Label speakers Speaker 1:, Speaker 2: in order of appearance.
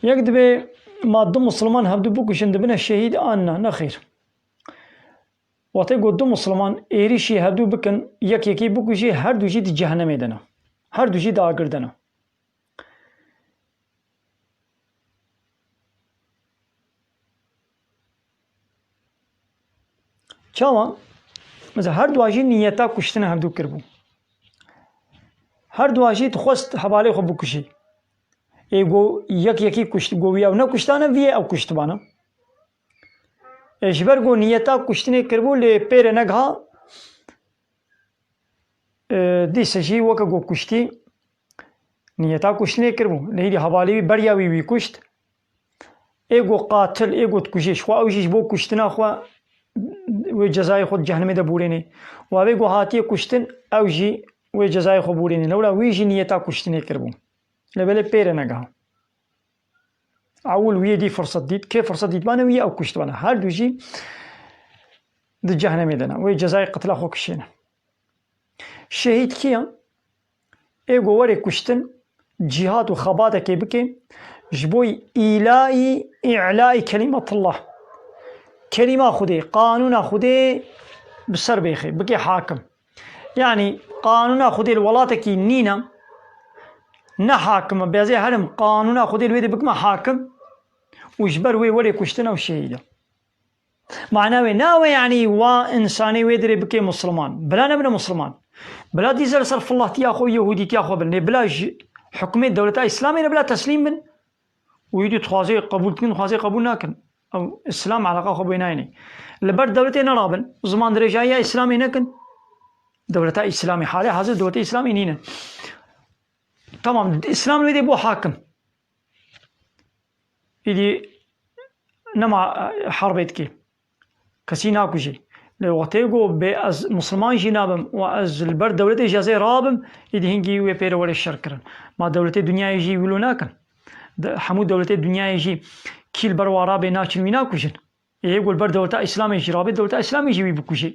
Speaker 1: یک دبه ما دو مسلمان هبدو بکشن دبنه شهید آن نه خیر وقتی گو دو مسلمان ایریشی هبدو بکن یکی بکشی هر دوشی دی جهنم دنه هر دوشی دی آگر دنه چاوان مثلا هر دواجی نیتا کشتن هبدو کربو هر دواجی تخواست حواله خو بکشی ایگو یکی کشت گوی او نه کشتانه وی او کشتبانه اجبر گو نیتا کشتنه کربو لی پیر نگها دی سجی وکا گو کشتی نیتا کشتنه کربو لی دی حواله بریا وی کشت ایگو قاتل ایگو تکشیش خوا اوشیش بو کشتنا خوا و جزای خود جهنم ده بورینه و اوی گو هاتی کشتن اوجی و جزای خود بورینه لولا ویجی نیتا کشتنه کربو لبله پیر نگها اول وی دی فرصت دید که فرصت دید بانه وی او کشت بانه هر دوشی ده جهنم دنه و جزای قتل خو کشینه شهید کیا ایگو وری کشتن جهاد و خباته که بکه جبوی اعلائی کلمت الله کلمه خوده قانون خوده بسر بیخی بکی حاکم یعنی قانون خوده الولاته کی نینا نه حاکم بیازی هرم قانون خوده الویده بکما حاکم وجبر وی ولی کشتنا و شهیده معناوی ناوی یعنی و انسانی ویدره بکی مسلمان بلا نبنه مسلمان بلا دیزر صرف الله تیاخو یهودی تیاخو بلنه بلا حکومت دولت اسلامی بلا تسلیم بن ويدي تخازي قبول كن خازي قبول ناكن او اسلام علاقه خو بينايني لبر دولتين رابن زمان درجايه اسلامي نكن دولتا اسلامي حاله حاضر دولتي اسلامي نين تمام اسلام ويدي بو حاكم يدي نما حربتك كسينا كوجي لو وقتيغو باز مسلمان جنابم واز البر دولتي اجازه رابم يدي هنجي وي بير ولا الشركرن ما دولتي دنيا يجي ولو ناكن حمود دولت دنیا یجی کیل بر وارا به ناچن وینا کشن یه گل بر دولت اسلامی جرابه دولت اسلامی جی بکوشه